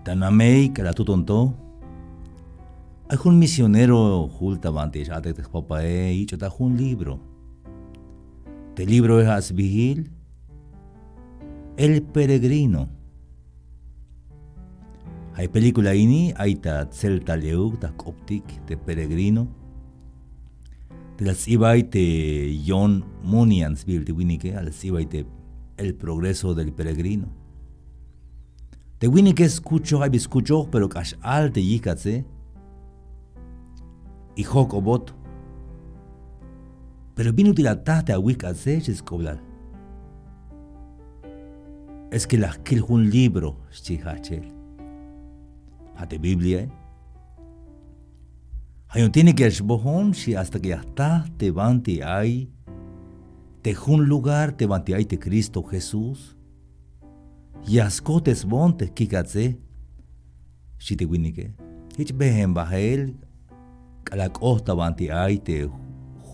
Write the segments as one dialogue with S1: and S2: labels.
S1: Tanamei, que la tutonto. Hay un misionero jultavante, ya te papae, y chota un libro. El libro es Asbihil, El Peregrino. Hay película ini, hay ta celta leuk, ta optic, de Peregrino. De las ibay te John Munians, bil de winike, a las ibay te El Progreso del Peregrino. De winike escucho, hay escucho, pero cash al te yikatse. Y hok obot. Pero vino tilatate a wikatse, es coblar. Es que la kill un libro, chihachel. Hate Biblia. Hay un tiene que esbohon si hasta que ya está te vanti ahí. Te un lugar te vanti ahí te Cristo Jesús. Y ascotes bontes kikatse. Si te winike. Hich behen bahel. Kalak ohta vanti ahí te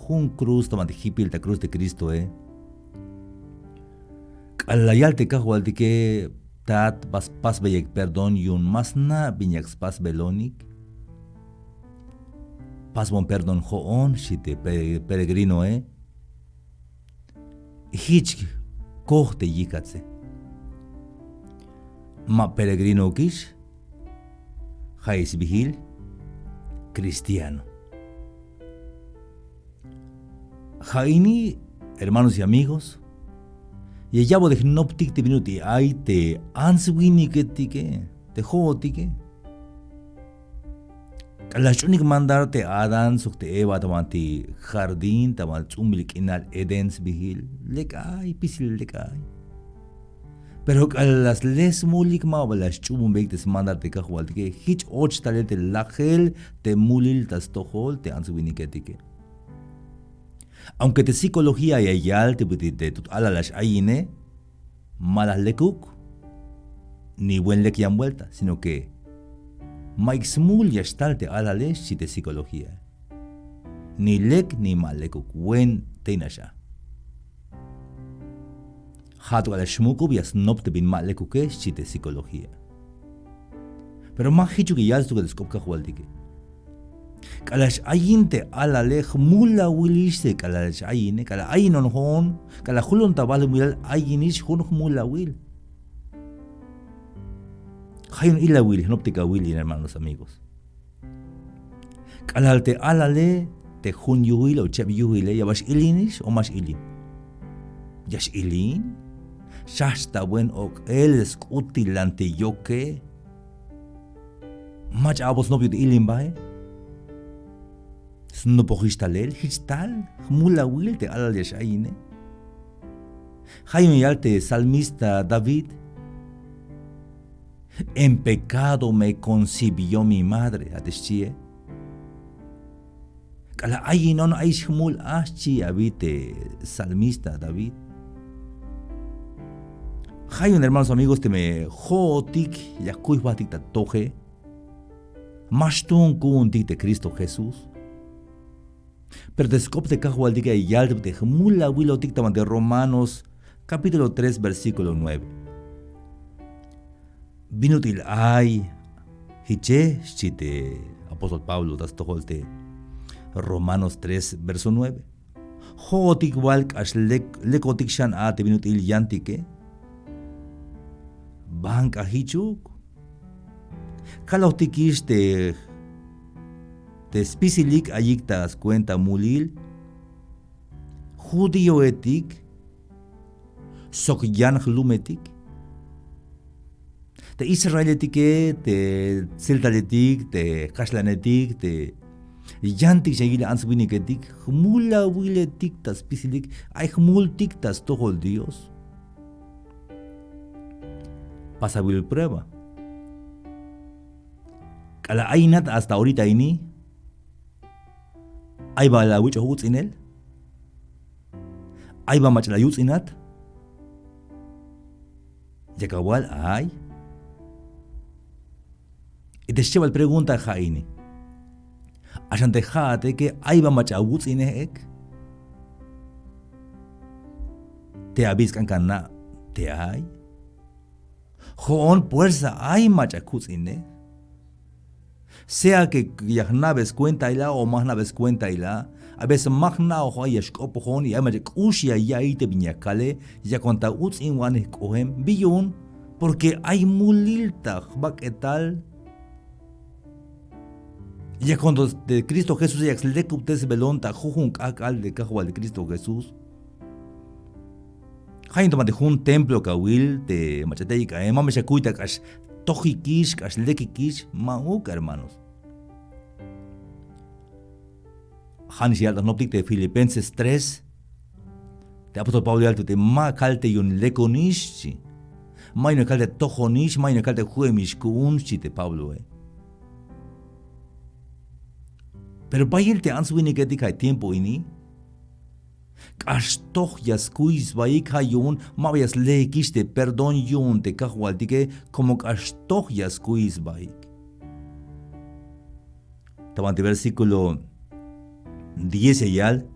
S1: un cruz te vanti hipil te cruz de Cristo Kalayal te kahual de que tat pas beyek perdón y un masna binyak pas belonik. Pas bon perdón hoon si te peregrino Hich kohte yikatse. Ma peregrino kish. Jais vigil. Cristiano. Jaini, hermanos y amigos. Y ella de gnoptic te minuti ay te answini que tique te jotique. Kalashunik mandarte Adán sukte Eva tamanti jardín tamal tsumlik inal Edens bihil lekay pisil lekay. Pero kalas les mulik mabalas chumumbek te mandarte kahual que hich och talete lagel te mulil tas tohol te answini que tique. Aunque te psicología y ayal te tut alalas ayine, malas lekuk, ni buen lek yan vuelta, sino que Mike Smul ya está te alales si te psicología. Ni lek ni mal lekuk, buen teinasha. Hatu ala shmuku bias nop te bin mal lekuke si te psicología. Pero más hichu que ya es tu que descopca jualdike. Kalash ayin te alalej mula wilish te kalash ayin kala ayin on hon kala hulon tabal mulal ayinish hon mula wil. Hayun illa wil, noptica wil, hermanos amigos. Kalal te alale te hun yuhil o chep yuhile ya bash ilinish o mash ilin. Yash ilin shasta buen ok el skutilante yoke. Mach abos no ilin bae. No pogistalel, histal, mula wil te alal yashayine. Hayun yalte salmista David. En pecado me concibió mi madre, atestie. Kala ayinon aish mul aschi habite salmista David. Hayun hermanos amigos te me jotik yakuy batik tatoje. Mashtun kun tik de Cristo Jesús. Pero descopte cajual diga y yal de mula wilo dictaman de Romanos capítulo 3 versículo 9. Vinutil ay hiche chite apóstol Pablo das toholte Romanos 3 verso 9. Jotik walk as lekotik shan ate vinutil yantike. Banca hichuk. Kalautikis te spisilik ayiktas cuenta mulil. Judío etik. Sokyan hlumetik. Te israelitike, te celtaletik, te kashlanetik, te yantik shagila answiniketik. Mula wiletik tas spisilik. Ay multik tas tohol Dios. Pasa wil prueba. Kala aynat hasta ahorita ini. Ay ba la wich huts inel. Ay ba mach la yuts inat. Yakawal ay. Y te lleva la pregunta a Jaini. Ayan te jate que ay ba mach huts inek. Te abiscan cana te ay. Joon fuerza hay machacutsine. Sea que ya naves cuenta ila o más naves cuenta ila, a veces magna o hay escopojón y hay machacusia ya ite viñacale, ya cuanta utsin wane cohem, billón, porque hay mulilta, baquetal. Ya cuando de Cristo Jesús ya le cuptes belonta, jujun kakal de cajual de Cristo Jesús. Hay tomate un templo kawil de machateica, mame shakuita kash tojikish, kash lekikish, mauka hermanos. Hanis y altas noptic de Filipenses 3. De apóstol Pablo alto de ma calte yun lekonish, ma no calte tojonish, ma no calte juemish kunchi de Pablo. Pero para el te answini que te cae tiempo ini. Kastoch yaskuis vaika yun, mavias lekish de perdón yun te cajualtique como kastoch yaskuis vaik. Tamante versículo 10 yal,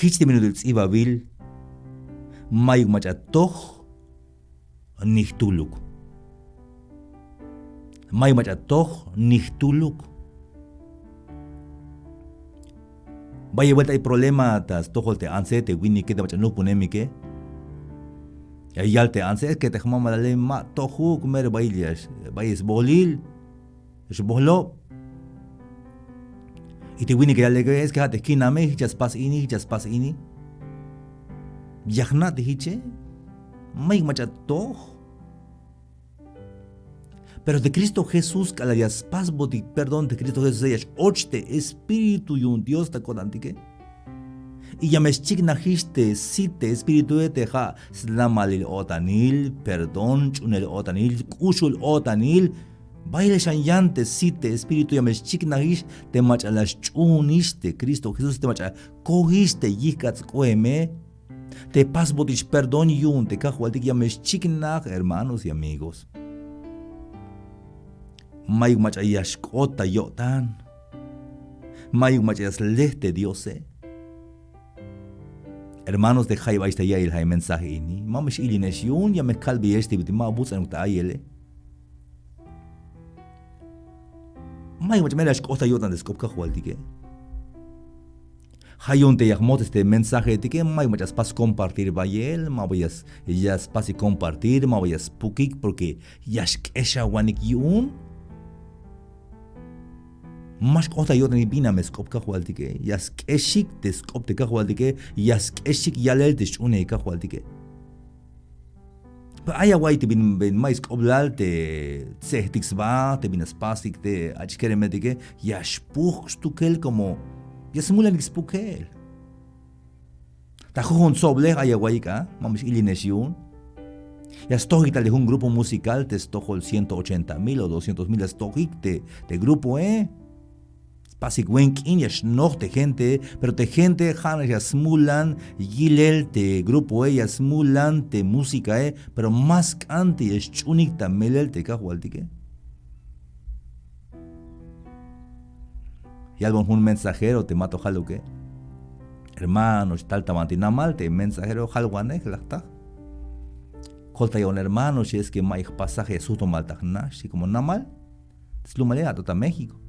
S1: hichte minutos ibabil, mayuk machatoch nichtuluk. Mayuk machatoch nichtuluk. Vaya vuelta hay problema tas tohol te anse te winni que te no ponemi que ya te anse que te jamama la le ma tohu comer bailas bayes bolil es bolo y te winni que le es que te esquina me hichas pas ini yahna te hiche mai macha toh. Pero de Cristo Jesús, que la paz botic, perdón, de Cristo Jesús, ellas ochte espíritu y un Dios ta codantique. Y ya me chignajiste, site espíritu de teja, slamalil otanil, perdón, chunel otanil, kushul otanil, baile shanyante, site espíritu ya me chignajish, te macha las chuniste, Cristo Jesús te macha, cogiste, yikats coeme, te paz botic, perdón, yun, te cajualtic, ya me chignaj, hermanos y amigos. Mayuk machayash kota yotan. Mayuk machayas lehte Diose. Hermanos de Jaiba esta ya el mensaje ini. Mamish ilinesh yun ya me kalbi este biti ma butsan ukta ayele. Mayuk machayash kota yotan de skopka jualtike. Hayun te yahmot este mensaje de que mayuk machas pas compartir bayel, ma vayas ellas pas y compartir, ma vayas pukik porque yash kesha wanik yun. Más cosa yo ni bina me skop kahualtike, yas keshik te skop te kahualtike, yas keshik yalel te shune kahualtike. Pero hay agua te bin mais koblal te sehtiksba, te bin spasik te achkere medike, yas puch stukel como yas mulan xpukel. Ta juhon soble hay agua ika, mamish ilinesion. Yas tohik de un grupo musical te stohol 180,000 o 200,000 stohik de grupo Pasik wenk in yash noch de gente, pero de gente han ya smulan yilel te grupo ya smulan te música pero más cante yash chunik ta melel te kahualtike. Y algún un mensajero te mato jaluque. Hermanos tal tamantina mal te mensajero jalwane lachta. Colta ya un hermano si es que mai pasaje suto maltagnash y como namal, slumale a tota México.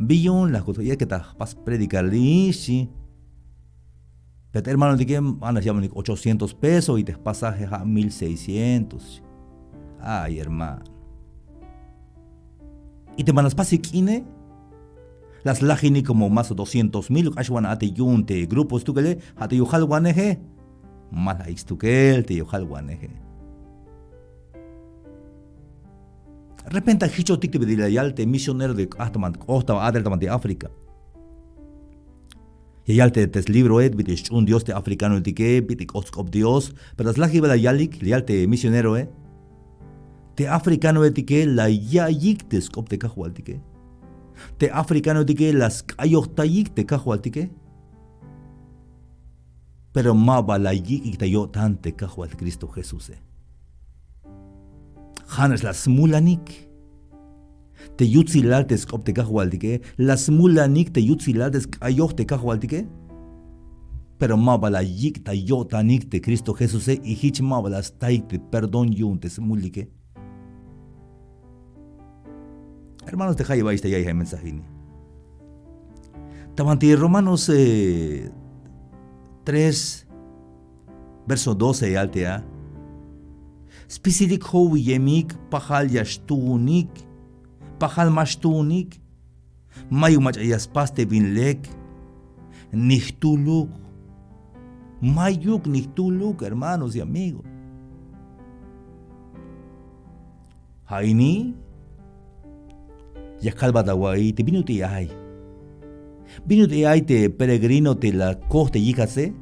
S1: Billón las cosas ya que te vas a predicar lishi. Pero hermano de que andas llaman 800 pesos y te pasajes a 1,600. Ay, hermano. Y te mandas pasikine. Las lajini como más de 200,000. Ashwan ate yun te grupos tu que le ate yuhal guaneje. Mala ixtukel te yuhal guaneje. De repente hicho tic de yalte misionero de Ahtaman, Costa Adeltaman de África. Y yalte tes libro bitis un dios de africano el tique, bitik oskop dios, pero las laji la yalik, yalte misionero te africano el tique la yayik te skop de cajual tique. Te africano tique las kayohtayik de cajual tique. Pero maba la yik y tayo tante cajual Cristo Jesús. Hanas las mulanik. Te yutzilal te skop te cajualtike. Las mulanik te yutzilal te kayoh te cajualtike. pero mabala yikta yotanik de Cristo Jesús y hich mabala staik de perdón yunte smulike. Hermanos, te jaya baista ya el mensajini. Tamanti Romanos 3, verso 12 altea. Spesidik ho yemik pahal yashtunik, pahal mashtunik, mayu mach ayaspaste binlek, nihtuluk, mayuk nihtuluk, hermanos y amigos. Haini, yakal badawai, te binuti ay. Binuti ay te peregrino te la coste yikase,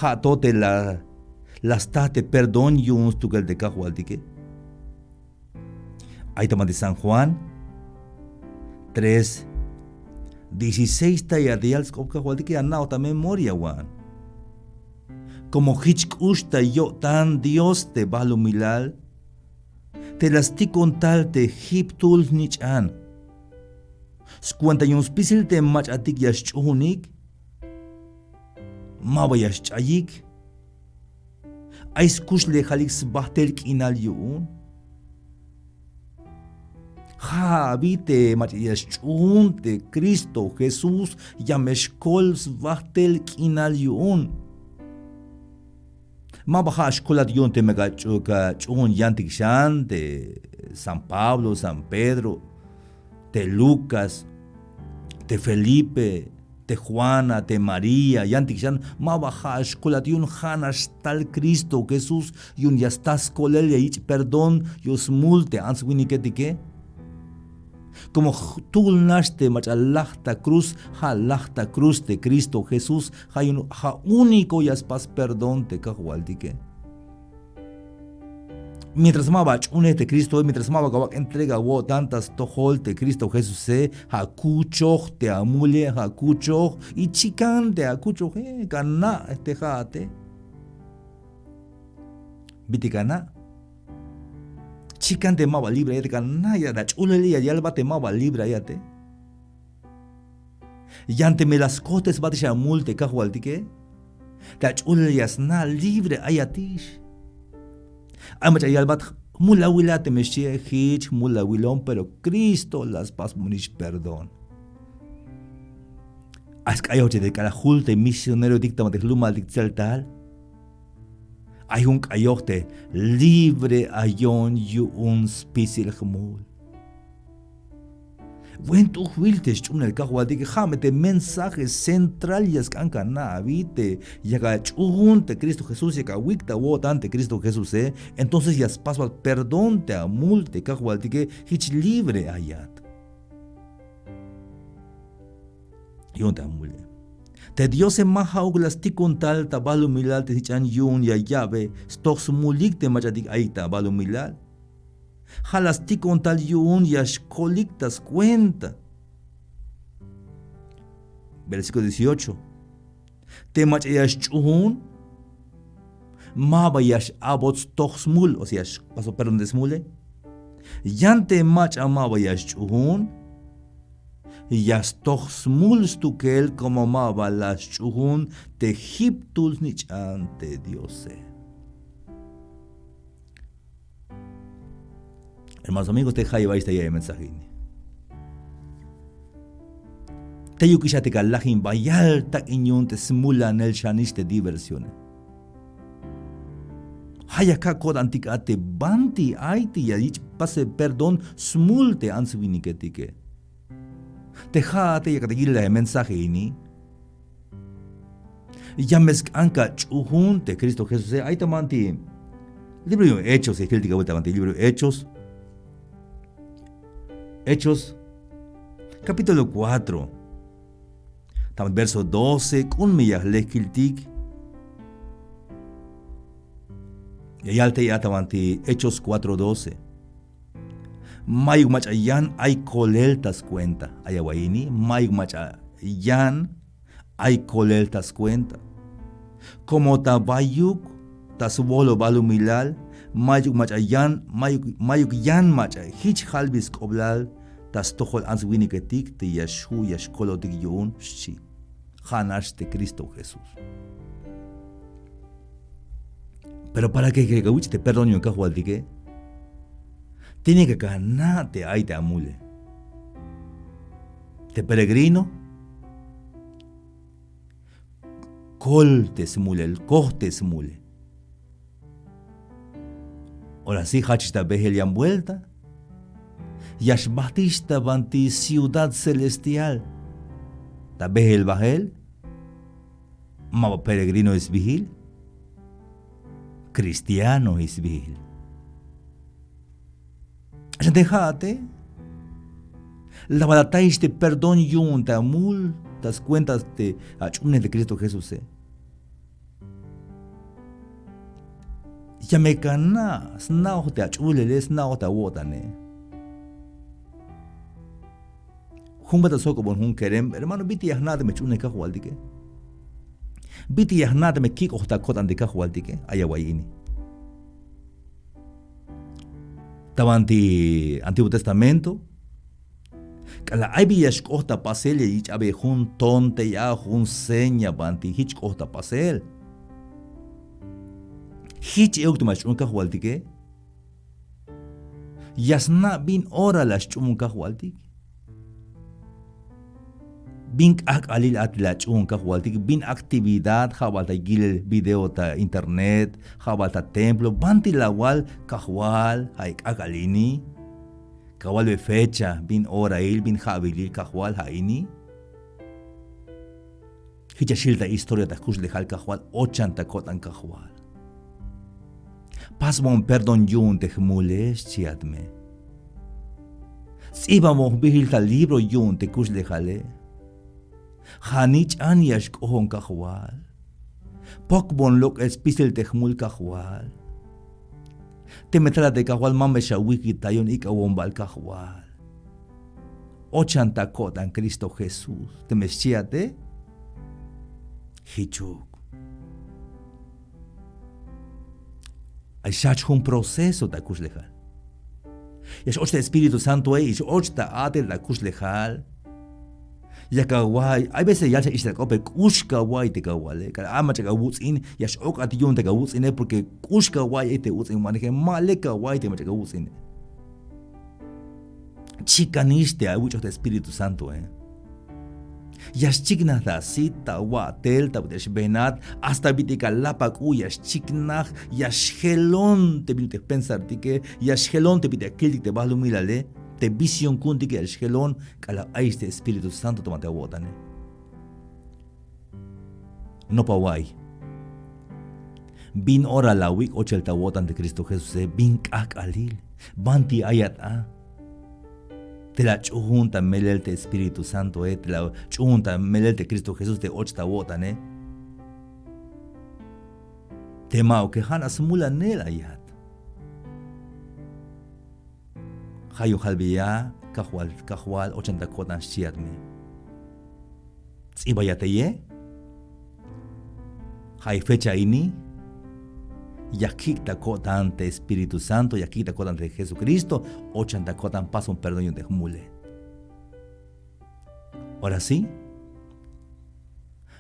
S1: jato te la state perdón yuns tu de cajualtique. Ahí toma de San Juan 3, 16 taya de alskop cajualtique anao ta memoria wan. Como hichkushta yo tan Dios te balumilal, te lasti contal te hiptul nichan. Scuenta yun spisil te mach atik yash chuhunik, maba yash chayik, aiskush le halik sbahtel kinal yun. Ha vite mach yash chuhun te Cristo Jesús yameshkol sbahtel kinal yun. Maba ha shkolat yun te mega chuhun yantik shan te San Pablo, San Pedro, te Lucas, te Felipe, te Juana, te María, yantikyan, mabajash, kolatiun hanas tal Cristo Jesús, yun ya estás kolel ya ich perdón, yos multe, answiniketique. Como tú naste mach lachta cruz de Cristo Jesús, ha único ya espas perdón te cajualtique. Mientras mabach unete Cristo, mientras mabach entrega wo tantas tohol te Cristo Jesús se hakuchoch te amule hakuchoch y chican te hakuchoch kana este jate bitikana chican te maba libre te kana ya da chulelia ya alba te maba libre ya te yante me las cotes batisha multe cajualtique da chulelia sna libre ayatish. Amach ayalbat mula wila te meshie hich mula wilon, pero Cristo las pas munish perdón. Askayoche de carajul te misionero dictama de luma dictel tal. Hay un cayote libre ayon yu un spisil gemul. Wen tu wiltes chun el cajuati que jamete mensaje central y escanca na vite yaga chun te Cristo Jesús yaga wikta wotante Cristo Jesús entonces ya paso al perdón te amulte cajuati que hich libre ayat. Yon te amule. Te Dios en maha uglas ti contal tabalu milal te hichan yun ya llave stox mulik te machadik aita balu milal. Jalasti con tal yun yash colictas cuenta. Versículo 18. Te mach yash chuhun. Maba yash abots toxmul. O sea, paso perdón de smule. Yante mach amaba yash chuhun. Yash toxmul stukel como maba las chuhun. Te hiptul nich ante Diose. Hermanos amigos, te jaya baista ya el mensaje. Te yukishate kalajin bayal ta inyun te smula nel shanish te diversione. Haya ka kod antikate banti aiti ya ich pase perdón smulte answiniketike. Te jate ya kategila el mensaje ini. Ya anka chuhun te Cristo Jesús ahí tamanti. Libro de Hechos, escrito que vuelta manti libro de Hechos, capítulo 4, verso 12, con millas leskiltik. Y alte ya tamanti Hechos 4:12. Mayug machayan ay koleltas cuenta. Ayawaini, mayug machayan ay koleltas cuenta. Como tabayuk tasubolo balumilal. Mayuk machayan, mayuk yan macha, hich halbis koblal, tas tohol answiniketik, te yashu yashkolotik yun, shi. Hanaste Cristo Jesús. Pero para que te perdone que jualtique, tiene que ganarte ahí te amule. Te peregrino, col te smule, el coste smule. Ahora sí, hachita behelian vuelta, yashbatista banti ciudad celestial. Ta behel bahel, ma peregrino es vigil. Cristiano es vigil. Dejate. La batalla de perdón yunta mul tas cuentas de achune de Cristo Jesús. Ya me cana, snao te achule les snao te wotane. Humbata soko bon hun kerem, hermano biti yahnade me chune ka hualdike. Biti yahnade me kiko ta kotan de ka hualdike, ayawayini. Tabanti Antiguo Testamento, kala aibi yash kohta pasel ya ich abe hun tonte ya hun seña banti hich kohta pasel. Hich euktumash unka hualdike. Yasna bin ora las chumunka hualdike. Bin ak alil atlach unka hualdike. Bin actividad jabalta gil video ta internet, jabalta templo, banti lawal kahwal haik akalini. Kawal be fecha bin ora il bin habilil kahwal haini. Hicha shilta historia ta kush lehal kahwal 80 kotan kahwal. Pasmon perdon yun te hmules chiatme. Sibamon bihil ta libro yun te kush lehale. Hanich an yash kohon kahwal. Pokbon lok espisil te hmul kahwal. Te metala de kahwal mamesha wiki tayon ikawombal kahwal. 80 kotan Cristo Jesús. Te meschiate. Hichuk. Hay un proceso da kush lejal. Yash ochta Espíritu Santo ish ochta atel da kush lejal. Yakawai, hay veces ya se isla cope kushkawai te kawale. Kala ama chaka wutsin yash ok atiyun te kawutsin porque kushkawai te wutsin maneje male kawai te machaka wutsin. Chicaniste hay mucho de Espíritu Santo Yash chikna da sita wa tel ta butesh benat hasta bitika lapak u yash chikna yash helon te binte pensar tike yash helon te bite kilik te balu milale te vision kunti que yash helon kala aiste Espíritu Santo tomate wotane. No pa wai. Bin ora la wik ochel ta wotan de Cristo Jesús bin kak alil banti ayat te la chunta melelte Espíritu Santo te la chunta melelte Cristo Jesús te ochta wotan te mao que hana smula nela ayat hayo halbiya kahwal 80 kotan shiatme tsibayateye hay fecha ini yakikta kotante Espíritu Santo, yakikta kotante Jesucristo, 80 kotan paso un perdón de mule. Ahora sí,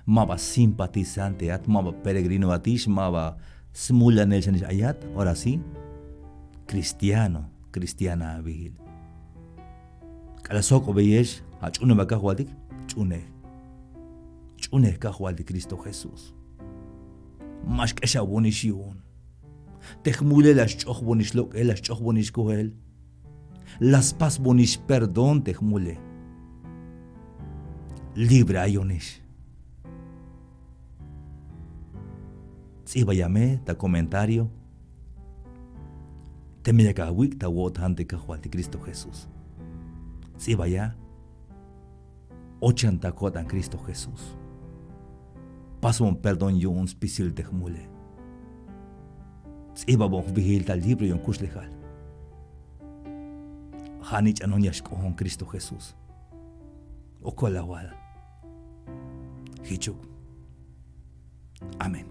S1: maba simpatizante at, maba peregrino atish, maba smula nelshanish ayat, ahora sí, cristiano, cristiana vigil. Kalasoko beyesh, achune bakahwadik, chune kahwadik Cristo Jesús. Mash kesha bonishiun. Tehmule las choch bonish lok las choch bonish kohel. Las pas bonish perdón tehmule. Libre ayonish. Si vayame ta comentario. Te me llega wik ta wot hante kahwal de Cristo Jesús. Si vaya 80 kotan Cristo Jesús. Paso un perdón yo un spisil tehmule. Iba bon bihil tal libro yon kush lejal. Hanich anon yash kohon Cristo Jesús. Okola wala. Hichuk. Amén.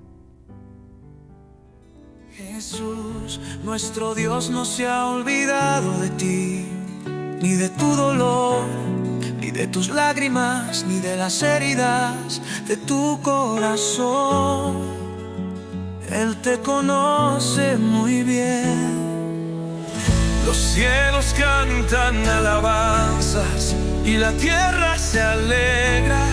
S2: Jesús, nuestro Dios no se ha olvidado de ti, ni de tu dolor, ni de tus lágrimas, ni de las heridas de tu corazón. Él te conoce muy bien. Los cielos cantan alabanzas y la tierra se alegra